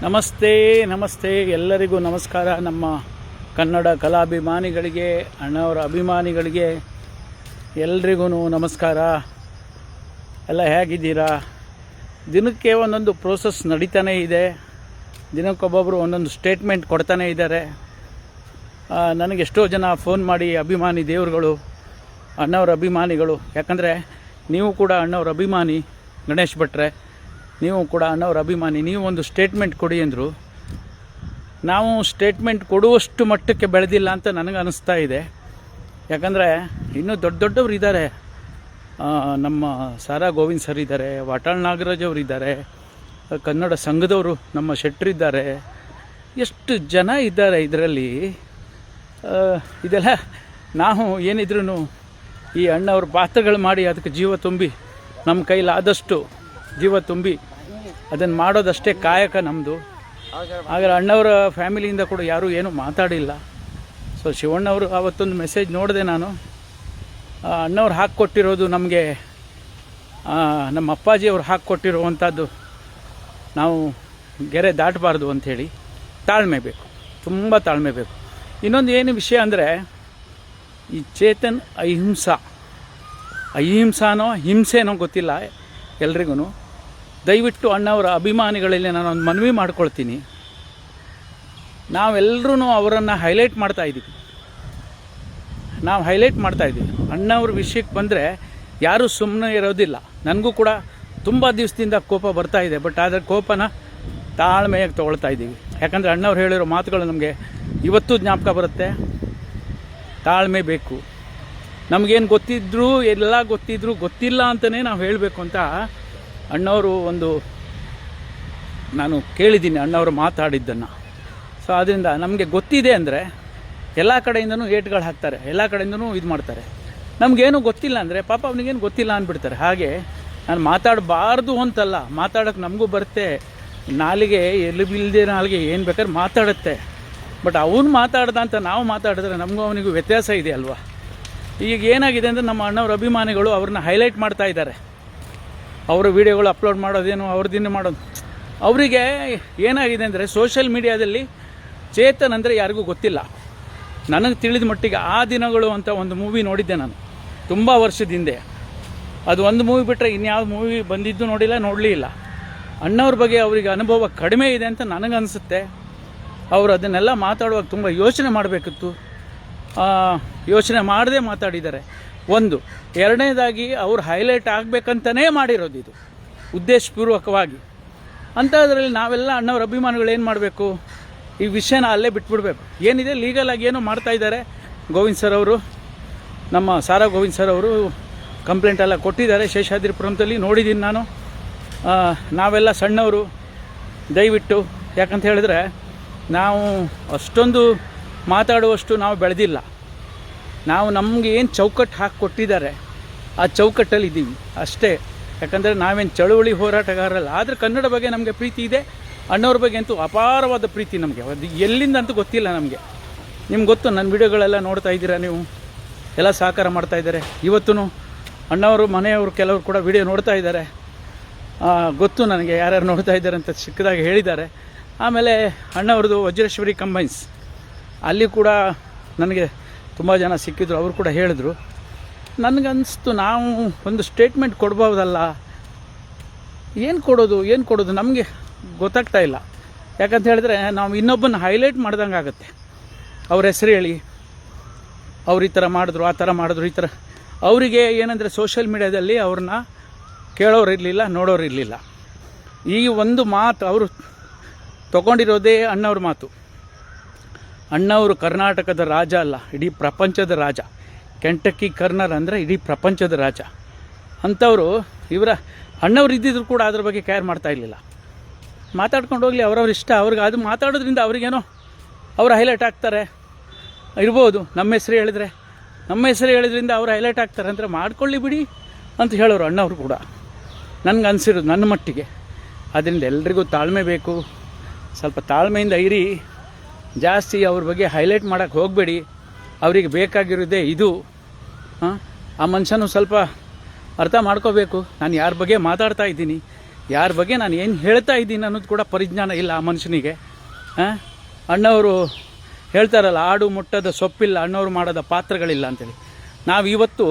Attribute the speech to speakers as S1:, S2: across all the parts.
S1: ನಮಸ್ತೆ ನಮಸ್ತೆ ಎಲ್ಲರಿಗೂ ನಮಸ್ಕಾರ. ನಮ್ಮ ಕನ್ನಡ ಕಲಾಭಿಮಾನಿಗಳಿಗೆ, ಅಣ್ಣವರ ಅಭಿಮಾನಿಗಳಿಗೆ ಎಲ್ರಿಗೂ ನಮಸ್ಕಾರ. ಎಲ್ಲ ಹೇಗಿದ್ದೀರಾ? ದಿನಕ್ಕೆ ಒಂದೊಂದು ಪ್ರೋಸೆಸ್ ನಡೀತಾನೇ ಇದೆ. ದಿನಕ್ಕೊಬ್ಬೊಬ್ಬರು ಒಂದೊಂದು ಸ್ಟೇಟ್ಮೆಂಟ್ ಕೊಡ್ತಾನೇ ಇದ್ದಾರೆ. ನನಗೆ ಎಷ್ಟೋ ಜನ ಫೋನ್ ಮಾಡಿ ಅಭಿಮಾನಿ ದೇವರುಗಳು, ಅಣ್ಣವರ ಅಭಿಮಾನಿಗಳು, ಯಾಕಂದರೆ ನೀವು ಕೂಡ ಅಣ್ಣವರ ಅಭಿಮಾನಿ, ಗಣೇಶ್ ಭಟ್ರೆ ನೀವು ಕೂಡ ಅಣ್ಣವರ ಅಭಿಮಾನಿ, ನೀವು ಒಂದು ಸ್ಟೇಟ್ಮೆಂಟ್ ಕೊಡಿ ಅಂದರು. ನಾವು ಸ್ಟೇಟ್ಮೆಂಟ್ ಕೊಡುವಷ್ಟು ಮಟ್ಟಕ್ಕೆ ಬೆಳೆದಿಲ್ಲ ಅಂತ ನನಗೆ ಅನ್ನಿಸ್ತಾ ಇದೆ. ಯಾಕಂದರೆ ಇನ್ನೂ ದೊಡ್ಡ ದೊಡ್ಡವರು ಇದ್ದಾರೆ. ನಮ್ಮ ಸಾರಾ ಗೋವಿಂದ್ ಸರ್ ಇದ್ದಾರೆ, ವಾಟಾಳ್ ನಾಗರಾಜ್ ಅವರು ಇದ್ದಾರೆ, ಕನ್ನಡ ಸಂಘದವರು ನಮ್ಮ ಶೆಟ್ಟರಿದ್ದಾರೆ, ಎಷ್ಟು ಜನ ಇದ್ದಾರೆ ಇದರಲ್ಲಿ. ಇದೆಲ್ಲ ನಾವು ಏನಿದ್ರೂ ಈ ಅಣ್ಣವ್ರ ಪಾತ್ರಗಳು ಮಾಡಿ ಅದಕ್ಕೆ ಜೀವ ತುಂಬಿ, ನಮ್ಮ ಕೈಲಾದಷ್ಟು ಜೀವ ತುಂಬಿ ಅದನ್ನು ಮಾಡೋದಷ್ಟೇ ಕಾಯಕ ನಮ್ಮದು. ಆದರೆ ಅಣ್ಣವರ ಫ್ಯಾಮಿಲಿಯಿಂದ ಕೂಡ ಯಾರೂ ಏನೂ ಮಾತಾಡಿಲ್ಲ. ಸೊ ಶಿವಣ್ಣವರು ಆವತ್ತೊಂದು ಮೆಸೇಜ್ ನೋಡಿದೆ ನಾನು. ಅಣ್ಣವ್ರು ಹಾಕ್ಕೊಟ್ಟಿರೋದು ನಮಗೆ, ನಮ್ಮ ಅಪ್ಪಾಜಿಯವ್ರು ಹಾಕ್ಕೊಟ್ಟಿರುವಂಥದ್ದು ನಾವು ಗೆರೆ ದಾಟಬಾರ್ದು ಅಂಥೇಳಿ. ತಾಳ್ಮೆ ಬೇಕು, ತುಂಬ ತಾಳ್ಮೆ ಬೇಕು. ಇನ್ನೊಂದು ಏನು ವಿಷಯ ಅಂದರೆ, ಈ ಚೇತನ್ ಅಹಿಂಸಾನೋ ಹಿಂಸೆನೋ ಗೊತ್ತಿಲ್ಲ ಎಲ್ರಿಗೂ. ದಯವಿಟ್ಟು ಅಣ್ಣವರ ಅಭಿಮಾನಿಗಳಲ್ಲಿ ನಾನೊಂದು ಮನವಿ ಮಾಡ್ಕೊಳ್ತೀನಿ. ನಾವೆಲ್ಲರೂ ಅವರನ್ನು ಹೈಲೈಟ್ ಮಾಡ್ತಾಯಿದ್ದೀವಿ. ಅಣ್ಣವ್ರ ವಿಷಯಕ್ಕೆ ಬಂದರೆ ಯಾರೂ ಸುಮ್ಮನೆ ಇರೋದಿಲ್ಲ. ನನಗೂ ಕೂಡ ತುಂಬ ದಿವಸದಿಂದ ಕೋಪ ಬರ್ತಾಯಿದೆ. ಬಟ್ ಆದರೆ ಕೋಪನ ತಾಳ್ಮೆಯಾಗಿ ತೊಗೊಳ್ತಾ ಇದ್ದೀವಿ. ಯಾಕಂದರೆ ಅಣ್ಣವ್ರು ಹೇಳಿರೋ ಮಾತುಗಳು ನಮಗೆ ಇವತ್ತು ಜ್ಞಾಪಕ ಬರುತ್ತೆ. ತಾಳ್ಮೆ ಬೇಕು. ನಮಗೇನು ಗೊತ್ತಿದ್ದರೂ ಎಲ್ಲ ಗೊತ್ತಿಲ್ಲ ಅಂತಲೇ ನಾವು ಹೇಳಬೇಕು ಅಂತ ಅಣ್ಣವರು ನಾನು ಕೇಳಿದ್ದೀನಿ ಅಣ್ಣವರು ಮಾತಾಡಿದ್ದನ್ನು. ಸೊ ಆದ್ದರಿಂದ ನಮಗೆ ಗೊತ್ತಿದೆ ಅಂದರೆ ಎಲ್ಲ ಕಡೆಯಿಂದನೂ ಏಟ್ಗಳು ಹಾಕ್ತಾರೆ, ಎಲ್ಲ ಕಡೆಯಿಂದನೂ ಇದು ಮಾಡ್ತಾರೆ. ನಮಗೇನು ಗೊತ್ತಿಲ್ಲ ಅಂದರೆ ಪಾಪ ಅವನಿಗೇನು ಗೊತ್ತಿಲ್ಲ ಅಂದ್ಬಿಡ್ತಾರೆ. ಹಾಗೆ ನಾನು ಮಾತಾಡಬಾರ್ದು ಅಂತಲ್ಲ, ಮಾತಾಡೋಕ್ಕೆ ನಮಗೂ ಬರುತ್ತೆ. ನಾಲಿಗೆ ಎಲ್ಲಿಬಿಲ್ಲದೆ ನಾಲಿಗೆ ಏನು ಬೇಕಾದ್ರೆ ಮಾತಾಡುತ್ತೆ. ಬಟ್ ಅವನು ಮಾತಾಡ್ದ ಅಂತ ನಾವು ಮಾತಾಡಿದ್ರೆ ನಮಗೂ ಅವನಿಗೂ ವ್ಯತ್ಯಾಸ ಇದೆ ಅಲ್ವಾ. ಈಗ ಏನಾಗಿದೆ ಅಂದರೆ ನಮ್ಮ ಅಣ್ಣವ್ರ ಅಭಿಮಾನಿಗಳು ಅವ್ರನ್ನ ಹೈಲೈಟ್ ಮಾಡ್ತಾ ಇದ್ದಾರೆ. ಅವರ ವೀಡಿಯೋಗಳು ಅಪ್ಲೋಡ್ ಮಾಡೋದೇನು, ಅವ್ರದ್ದಿನ್ನು ಮಾಡೋದು. ಅವರಿಗೆ ಏನಾಗಿದೆ ಅಂದರೆ ಸೋಷಿಯಲ್ ಮೀಡಿಯಾದಲ್ಲಿ ಚೇತನ್ ಅಂದರೆ ಯಾರಿಗೂ ಗೊತ್ತಿಲ್ಲ. ನನಗೆ ತಿಳಿದ ಮಟ್ಟಿಗೆ ಆ ದಿನಗಳು ಅಂತ ಒಂದು ಮೂವಿ ನೋಡಿದ್ದೆ ನಾನು ತುಂಬ ವರ್ಷದ ಹಿಂದೆ. ಅದು ಒಂದು ಮೂವಿ ಬಿಟ್ಟರೆ ಇನ್ಯಾವ ಮೂವಿ ಬಂದಿದ್ದು ನೋಡಲೇ ಇಲ್ಲ. ಅಣ್ಣವ್ರ ಬಗ್ಗೆ ಅವರಿಗೆ ಅನುಭವ ಕಡಿಮೆ ಇದೆ ಅಂತ ನನಗನ್ನಿಸುತ್ತೆ. ಅವರು ಅದನ್ನೆಲ್ಲ ಮಾತಾಡುವಾಗ ತುಂಬ ಯೋಚನೆ ಮಾಡಬೇಕಿತ್ತು. ಯೋಚನೆ ಮಾಡದೆ ಮಾತಾಡಿದ್ದಾರೆ. ಒಂದು. ಎರಡನೇದಾಗಿ ಅವ್ರು ಹೈಲೈಟ್ ಆಗಬೇಕಂತಲೇ ಮಾಡಿರೋದು ಇದು, ಉದ್ದೇಶಪೂರ್ವಕವಾಗಿ. ಅಂಥದ್ರಲ್ಲಿ ನಾವೆಲ್ಲ ಅಣ್ಣವ್ರ ಅಭಿಮಾನಿಗಳು ಏನು ಮಾಡಬೇಕು, ಈ ವಿಷಯನ ಅಲ್ಲೇ ಬಿಟ್ಬಿಡ್ಬೇಕು. ಏನಿದೆ ಲೀಗಲಾಗಿ ಏನೋ ಮಾಡ್ತಾಯಿದ್ದಾರೆ. ಗೋವಿಂದ್ ಸರ್ ಅವರು, ನಮ್ಮ ಸಾರಾ ಗೋವಿಂದ್ ಸರ್ ಅವರು ಕಂಪ್ಲೇಂಟೆಲ್ಲ ಕೊಟ್ಟಿದ್ದಾರೆ ಶೇಷಾದ್ರಿಪುರದಲ್ಲಿ, ನೋಡಿದ್ದೀನಿ ನಾನು. ನಾವೆಲ್ಲ ಸಣ್ಣವರು, ದಯವಿಟ್ಟು, ಯಾಕಂತ ಹೇಳಿದ್ರೆ ನಾವು ಅಷ್ಟೊಂದು ಮಾತಾಡುವಷ್ಟು ನಾವು ಬೆಳೆದಿಲ್ಲ. ನಾವು ನಮಗೆ ಏನು ಚೌಕಟ್ಟು ಹಾಕಿ ಕೊಟ್ಟಿದ್ದಾರೆ ಆ ಚೌಕಟ್ಟಲ್ಲಿ ಇದ್ದೀವಿ ಅಷ್ಟೇ. ಯಾಕಂದರೆ ನಾವೇನು ಚಳುವಳಿ ಹೋರಾಟಗಾರಲ್ಲ. ಆದರೆ ಕನ್ನಡ ಬಗ್ಗೆ ನಮಗೆ ಪ್ರೀತಿ ಇದೆ. ಅಣ್ಣವ್ರ ಬಗ್ಗೆ ಅಂತೂ ಅಪಾರವಾದ ಪ್ರೀತಿ ನಮಗೆ. ಅದು ಎಲ್ಲಿಂದ ಅಂತೂ ಗೊತ್ತಿಲ್ಲ ನಮಗೆ. ನಿಮ್ಗೆ ಗೊತ್ತು, ನನ್ನ ವಿಡಿಯೋಗಳೆಲ್ಲ ನೋಡ್ತಾ ಇದ್ದೀರಾ ನೀವು, ಎಲ್ಲ ಸಹಕಾರ ಮಾಡ್ತಾಯಿದ್ದಾರೆ. ಇವತ್ತು ಅಣ್ಣವರು ಮನೆಯವರು ಕೆಲವರು ಕೂಡ ವಿಡಿಯೋ ನೋಡ್ತಾ ಇದ್ದಾರೆ. ಗೊತ್ತು ನನಗೆ ಯಾರ್ಯಾರು ನೋಡ್ತಾ ಇದ್ದಾರೆ ಅಂತ ಚಿಕ್ಕದಾಗಿ ಹೇಳಿದ್ದಾರೆ. ಆಮೇಲೆ ಅಣ್ಣವ್ರದ್ದು ವಜ್ರೇಶ್ವರಿ ಕಂಬೈನ್ಸ್, ಅಲ್ಲಿ ಕೂಡ ನನಗೆ ತುಂಬ ಜನ ಸಿಕ್ಕಿದ್ರು. ಅವರು ಕೂಡ ಹೇಳಿದ್ರು. ನನಗನ್ನಿಸ್ತು ನಾವು ಒಂದು ಸ್ಟೇಟ್ಮೆಂಟ್ ಕೊಡ್ಬೋದಲ್ಲ. ಏನು ಕೊಡೋದು ನಮಗೆ ಗೊತ್ತಾಗ್ತಾ ಇಲ್ಲ. ಯಾಕಂತ ಹೇಳಿದ್ರೆ ನಾವು ಇನ್ನೊಬ್ಬನ ಹೈಲೈಟ್ ಮಾಡ್ದಂಗೆ ಆಗುತ್ತೆ. ಅವ್ರ ಹೆಸರು ಹೇಳಿ ಅವ್ರು ಈ ಥರ ಮಾಡಿದ್ರು, ಆ ಥರ ಮಾಡಿದ್ರು, ಈ ಥರ. ಅವರಿಗೆ ಏನಂದರೆ ಸೋಷಿಯಲ್ ಮೀಡ್ಯಾದಲ್ಲಿ ಅವ್ರನ್ನ ಕೇಳೋರು ಇರಲಿಲ್ಲ, ನೋಡೋರು ಇರಲಿಲ್ಲ. ಈ ಒಂದು ಮಾತು ಅವರು ತಗೊಂಡಿರೋದೇ ಅಣ್ಣವ್ರ ಮಾತು. ಅಣ್ಣವರು ಕರ್ನಾಟಕದ ರಾಜ ಅಲ್ಲ, ಇಡೀ ಪ್ರಪಂಚದ ರಾಜ. ಕೆಂಟಕ್ಕಿ ಕರ್ನರ್ ಅಂದರೆ ಇಡೀ ಪ್ರಪಂಚದ ರಾಜ. ಅಂಥವರು ಇವರ ಅಣ್ಣವ್ರು ಇದ್ದಿದ್ರು ಕೂಡ ಅದ್ರ ಬಗ್ಗೆ ಕೇರ್ ಮಾಡ್ತಾ ಇರಲಿಲ್ಲ. ಮಾತಾಡ್ಕೊಂಡು ಹೋಗಲಿ, ಅವ್ರವ್ರ ಇಷ್ಟ. ಅವ್ರಿಗೆ ಅದು ಮಾತಾಡೋದ್ರಿಂದ ಅವ್ರಿಗೇನೋ ಅವರು ಹೈಲೈಟ್ ಆಗ್ತಾರೆ ಇರ್ಬೋದು. ನಮ್ಮ ಹೆಸರು ಹೇಳಿದ್ರಿಂದ ಅವ್ರು ಹೈಲೈಟ್ ಆಗ್ತಾರೆ ಅಂದರೆ ಮಾಡ್ಕೊಳ್ಳಿ ಬಿಡಿ ಅಂತ ಹೇಳೋರು ಅಣ್ಣವ್ರು ಕೂಡ, ನನಗೆ ಅನಿಸಿರೋದು ನನ್ನ ಮಟ್ಟಿಗೆ. ಅದರಿಂದ ಎಲ್ರಿಗೂ ತಾಳ್ಮೆ ಬೇಕು. ಸ್ವಲ್ಪ ತಾಳ್ಮೆಯಿಂದ ಇರಿ. ಜಾಸ್ತಿ ಅವ್ರ ಬಗ್ಗೆ ಹೈಲೈಟ್ ಮಾಡೋಕ್ಕೆ ಹೋಗಬೇಡಿ. ಅವರಿಗೆ ಬೇಕಾಗಿರೋದೇ ಇದು. ಆ ಮನುಷ್ಯನೂ ಸ್ವಲ್ಪ ಅರ್ಥ ಮಾಡ್ಕೋಬೇಕು. ನಾನು ಯಾರ ಬಗ್ಗೆ ಮಾತಾಡ್ತಾ ಇದ್ದೀನಿ, ಯಾರ ಬಗ್ಗೆ ನಾನು ಏನು ಹೇಳ್ತಾ ಇದ್ದೀನಿ ಅನ್ನೋದು ಕೂಡ ಪರಿಜ್ಞಾನ ಇಲ್ಲ ಆ ಮನುಷ್ಯನಿಗೆ. ಅಣ್ಣವರು ಹೇಳ್ತಾರಲ್ಲ, ಆಡು ಮುಟ್ಟದ ಸೊಪ್ಪಿಲ್ಲ, ಅಣ್ಣವರು ಮಾಡೋದ ಪಾತ್ರಗಳಿಲ್ಲ ಅಂತೇಳಿ. ನಾವು ಇವತ್ತು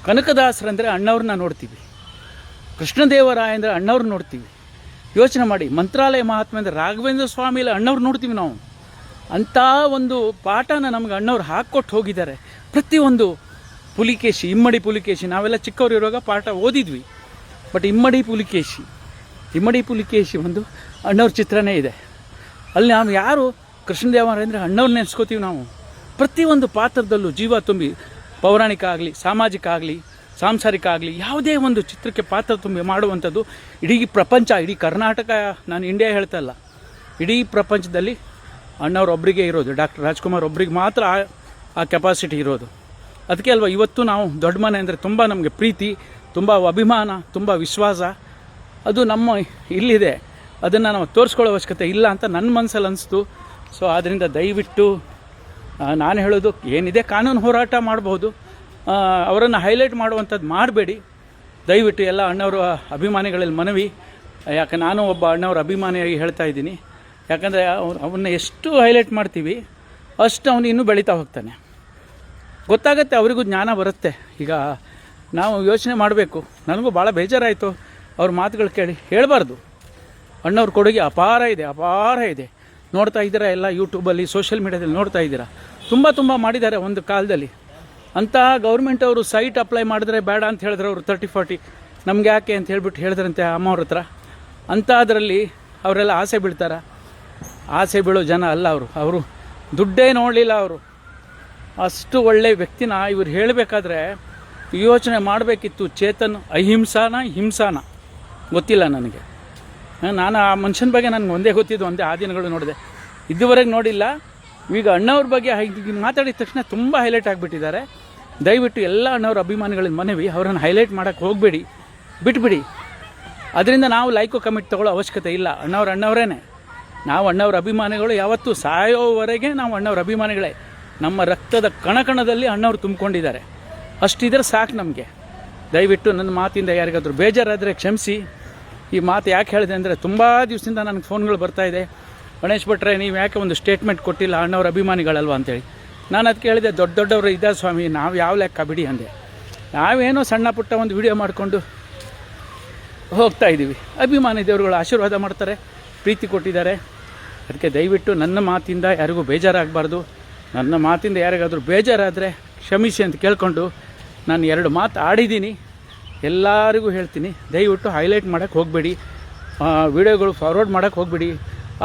S1: ಕನಕದಾಸರಂದರೆ ಅಣ್ಣವ್ರನ್ನ ನೋಡ್ತೀವಿ, ಕೃಷ್ಣದೇವರಾಯ ಅಂದರೆ ಅಣ್ಣವ್ರು ನೋಡ್ತೀವಿ. ಯೋಚನೆ ಮಾಡಿ, ಮಂತ್ರಾಲಯ ಮಹಾತ್ಮ ಅಂದರೆ ರಾಘವೇಂದ್ರ ಸ್ವಾಮಿ ಅಣ್ಣವ್ರು ನೋಡ್ತೀವಿ ನಾವು. ಅಂಥ ಒಂದು ಪಾಠನ ನಮ್ಗೆ ಅಣ್ಣವ್ರು ಹಾಕ್ಕೊಟ್ಟು ಹೋಗಿದ್ದಾರೆ. ಪ್ರತಿಯೊಂದು ಪುಲಿಕೇಶಿ, ಇಮ್ಮಡಿ ಪುಲಿಕೇಶಿ, ನಾವೆಲ್ಲ ಚಿಕ್ಕವರು ಇರುವಾಗ ಪಾಠ ಓದಿದ್ವಿ. ಬಟ್ ಇಮ್ಮಡಿ ಪುಲಿಕೇಶಿ ಒಂದು ಅಣ್ಣವ್ರ ಚಿತ್ರನೇ ಇದೆ. ಅಲ್ಲಿ ನಾವು ಯಾರು ಕೃಷ್ಣದೇವರಾಯ ಅಂದರೆ ಅಣ್ಣವ್ರು ನೆನೆಸ್ಕೋತೀವಿ ನಾವು. ಪ್ರತಿಯೊಂದು ಪಾತ್ರದಲ್ಲೂ ಜೀವ ತುಂಬಿ, ಪೌರಾಣಿಕ ಆಗಲಿ, ಸಾಮಾಜಿಕ ಆಗಲಿ, ಸಾಂಸಾರಿಕ ಆಗಲಿ, ಯಾವುದೇ ಒಂದು ಚಿತ್ರಕ್ಕೆ ಪಾತ್ರ ತುಂಬಿ ಮಾಡುವಂಥದ್ದು ಇಡೀ ಪ್ರಪಂಚ, ಇಡೀ ಕರ್ನಾಟಕ, ನಾನು ಇಂಡಿಯಾ ಹೇಳ್ತಾ ಇಲ್ಲ, ಇಡೀ ಪ್ರಪಂಚದಲ್ಲಿ ಅಣ್ಣವ್ರೊಬ್ಬರಿಗೆ ಇರೋದು, ಡಾಕ್ಟರ್ ರಾಜ್ಕುಮಾರ್ ಒಬ್ರಿಗೆ ಮಾತ್ರ ಆ ಕೆಪಾಸಿಟಿ ಇರೋದು. ಅದಕ್ಕೆ ಅಲ್ವಾ ಇವತ್ತು ನಾವು ದೊಡ್ಡ ಮನೆ ಅಂದರೆ ತುಂಬ ನಮಗೆ ಪ್ರೀತಿ, ತುಂಬ ಅಭಿಮಾನ, ತುಂಬ ವಿಶ್ವಾಸ. ಅದು ನಮ್ಮ ಇಲ್ಲಿದೆ, ಅದನ್ನು ನಾವು ತೋರಿಸ್ಕೊಳ್ಳೋ ಅವಶ್ಯಕತೆ ಇಲ್ಲ ಅಂತ ನನ್ನ ಮನಸ್ಸಲ್ಲಿ ಅನಿಸ್ತು. ಸೊ ಆದ್ದರಿಂದ ದಯವಿಟ್ಟು ನಾನು ಹೇಳೋದು ಏನಿದೆ, ಕಾನೂನು ಹೋರಾಟ ಮಾಡ್ಬೋದು, ಅವರನ್ನು ಹೈಲೈಟ್ ಮಾಡುವಂಥದ್ದು ಮಾಡಬೇಡಿ ದಯವಿಟ್ಟು. ಎಲ್ಲ ಅಣ್ಣವರ ಅಭಿಮಾನಿಗಳಲ್ಲಿ ಮನವಿ. ಯಾಕೆ ನಾನು ಒಬ್ಬ ಅಣ್ಣವ್ರ ಅಭಿಮಾನಿಯಾಗಿ ಹೇಳ್ತಾ ಇದ್ದೀನಿ. ಯಾಕಂದರೆ ಅವನ್ನ ಎಷ್ಟು ಹೈಲೈಟ್ ಮಾಡ್ತೀವಿ ಅಷ್ಟು ಅವನು ಇನ್ನೂ ಬೆಳೀತಾ ಹೋಗ್ತಾನೆ. ಗೊತ್ತಾಗತ್ತೆ, ಅವರಿಗೂ ಜ್ಞಾನ ಬರುತ್ತೆ. ಈಗ ನಾವು ಯೋಚನೆ ಮಾಡಬೇಕು. ನನಗೂ ಭಾಳ ಬೇಜಾರಾಯಿತು ಅವ್ರ ಮಾತುಗಳು ಕೇಳಿ. ಹೇಳಬಾರ್ದು, ಅಣ್ಣವ್ರ ಕೊಡುಗೆ ಅಪಾರ ಇದೆ. ನೋಡ್ತಾ ಇದ್ದೀರಾ ಎಲ್ಲ ಯೂಟ್ಯೂಬಲ್ಲಿ, ಸೋಷಿಯಲ್ ಮೀಡ್ಯಾದಲ್ಲಿ ನೋಡ್ತಾ ಇದ್ದೀರಾ. ತುಂಬ ಮಾಡಿದ್ದಾರೆ ಒಂದು ಕಾಲದಲ್ಲಿ. ಅಂಥ ಗೌರ್ಮೆಂಟ್ ಅವರು ಸೈಟ್ ಅಪ್ಲೈ ಮಾಡಿದ್ರೆ ಬೇಡ ಅಂತ ಹೇಳಿದ್ರೆ ಅವರು 30-40 ನಮ್ಗೆ ಯಾಕೆ ಅಂತ ಹೇಳ್ಬಿಟ್ಟು ಹೇಳಿದ್ರಂತೆ ಅಮ್ಮವ್ರ ಹತ್ರ. ಅಂಥದ್ರಲ್ಲಿ ಅವರೆಲ್ಲ ಆಸೆ ಬೀಳ್ತಾರೆ. ಆಸೆ ಬೀಳೋ ಜನ ಅಲ್ಲ ಅವರು ದುಡ್ಡೇ ನೋಡಲಿಲ್ಲ. ಅವರು ಅಷ್ಟು ಒಳ್ಳೆಯ ವ್ಯಕ್ತಿನ ಇವ್ರು ಹೇಳಬೇಕಾದ್ರೆ ಯೋಚನೆ ಮಾಡಬೇಕಿತ್ತು. ಚೇತನ್ ಹಿಂಸಾನ ಗೊತ್ತಿಲ್ಲ ನನಗೆ. ನಾನು ಆ ಮನುಷ್ಯನ ಬಗ್ಗೆ ನನಗೆ ಒಂದೇ ಗೊತ್ತಿದ್ದು, ಒಂದೇ ಆ ದಿನಗಳು ನೋಡಿದೆ, ಇದುವರೆಗೆ ನೋಡಿಲ್ಲ. ಈಗ ಅಣ್ಣವ್ರ ಬಗ್ಗೆ ಮಾತಾಡಿದ ತಕ್ಷಣ ತುಂಬ ಹೈಲೈಟ್ ಆಗಿಬಿಟ್ಟಿದ್ದಾರೆ. ದಯವಿಟ್ಟು ಎಲ್ಲ ಅಣ್ಣವ್ರ ಅಭಿಮಾನಿಗಳಿಂದ ಮನವಿ, ಅವರನ್ನು ಹೈಲೈಟ್ ಮಾಡೋಕ್ಕೆ ಹೋಗಬೇಡಿ, ಬಿಟ್ಬಿಡಿ. ಅದರಿಂದ ನಾವು ಲೈಕು ಕಮೆಂಟ್ ತೊಗೊಳ್ಳೋ ಅವಶ್ಯಕತೆ ಇಲ್ಲ. ಅಣ್ಣವರೇ ನಾವು. ಅಣ್ಣವ್ರ ಅಭಿಮಾನಿಗಳು ಯಾವತ್ತೂ ಸಾಯೋವರೆಗೆ ನಾವು ಅಣ್ಣವ್ರ ಅಭಿಮಾನಿಗಳೇ. ನಮ್ಮ ರಕ್ತದ ಕಣಕಣದಲ್ಲಿ ಅಣ್ಣವ್ರು ತುಂಬಿಕೊಂಡಿದ್ದಾರೆ. ಅಷ್ಟಿದ್ರೆ ಸಾಕು ನಮಗೆ. ದಯವಿಟ್ಟು ನನ್ನ ಮಾತಿಂದ ಯಾರಿಗಾದರೂ ಬೇಜಾರಾದರೆ ಕ್ಷಮಿಸಿ. ಈ ಮಾತು ಯಾಕೆ ಹೇಳಿದೆ ಅಂದರೆ, ತುಂಬ ದಿವಸದಿಂದ ನನಗೆ ಫೋನ್ಗಳು ಬರ್ತಾಯಿದೆ, ಗಣೇಶ್ ಭಟ್ರೆ ನೀವು ಯಾಕೆ ಒಂದು ಸ್ಟೇಟ್ಮೆಂಟ್ ಕೊಟ್ಟಿಲ್ಲ, ಅಣ್ಣವ್ರ ಅಭಿಮಾನಿಗಳಲ್ವ ಅಂತೇಳಿ. ನಾನು ಅದಕ್ಕೆ ಹೇಳಿದೆ, ದೊಡ್ಡವರು ಇದ್ದಾರೆ ಸ್ವಾಮಿ, ನಾವು ಯಾವ ಲೆಕ್ಕ ಬಿಡಿ ಅಂದೆ. ನಾವೇನೋ ಸಣ್ಣ ಪುಟ್ಟ ಒಂದು ವಿಡಿಯೋ ಮಾಡಿಕೊಂಡು ಹೋಗ್ತಾಯಿದ್ದೀವಿ. ಅಭಿಮಾನಿ ದೇವರುಗಳು ಆಶೀರ್ವಾದ ಮಾಡ್ತಾರೆ, ಪ್ರೀತಿ ಕೊಟ್ಟಿದ್ದಾರೆ. ಅದಕ್ಕೆ ದಯವಿಟ್ಟು ನನ್ನ ಮಾತಿಂದ ಯಾರಿಗೂ ಬೇಜಾರಾಗಬಾರ್ದು. ನನ್ನ ಮಾತಿಂದ ಯಾರಿಗಾದರೂ ಬೇಜಾರಾದರೆ ಕ್ಷಮಿಸಿ ಅಂತ ಕೇಳಿಕೊಂಡು ನಾನು 2 ಮಾತು ಆಡಿದ್ದೀನಿ. ಎಲ್ಲರಿಗೂ ಹೇಳ್ತೀನಿ, ದಯವಿಟ್ಟು ಹೈಲೈಟ್ ಮಾಡೋಕ್ಕೆ ಹೋಗಬೇಡಿ, ವಿಡಿಯೋಗಳು ಫಾರ್ವರ್ಡ್ ಮಾಡೋಕ್ಕೆ ಹೋಗಬೇಡಿ.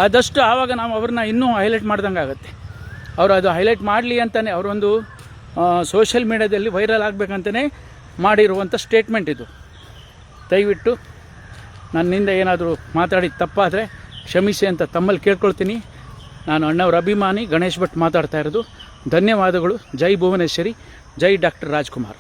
S1: ಆದಷ್ಟು ಆವಾಗ ನಾವು ಅವ್ರನ್ನ ಇನ್ನೂ ಹೈಲೈಟ್ ಮಾಡ್ದಂಗೆ ಆಗುತ್ತೆ. ಅವರು ಅದು ಹೈಲೈಟ್ ಮಾಡಲಿ ಅಂತಲೇ ಅವರೊಂದು ಸೋಷಿಯಲ್ ಮೀಡ್ಯಾದಲ್ಲಿ ವೈರಲ್ ಆಗಬೇಕಂತಲೇ ಮಾಡಿರುವಂಥ ಸ್ಟೇಟ್ಮೆಂಟ್ ಇದು. ದಯವಿಟ್ಟು ನನ್ನಿಂದ ಏನಾದರೂ ಮಾತಾಡಿದ ತಪ್ಪಾದರೆ ಕ್ಷಮಿಸಿ ಅಂತ ತಮ್ಮಲ್ಲಿ ಕೇಳ್ಕೊಳ್ತೀನಿ. ನಾನು ಅಣ್ಣವ್ರ ಅಭಿಮಾನಿ ಗಣೇಶ್ ಭಟ್ ಮಾತಾಡ್ತಾ ಇರೋದು. ಧನ್ಯವಾದಗಳು. ಜೈ ಭುವನೇಶ್ವರಿ, ಜೈ ಡಾಕ್ಟರ್ ರಾಜ್ಕುಮಾರ್.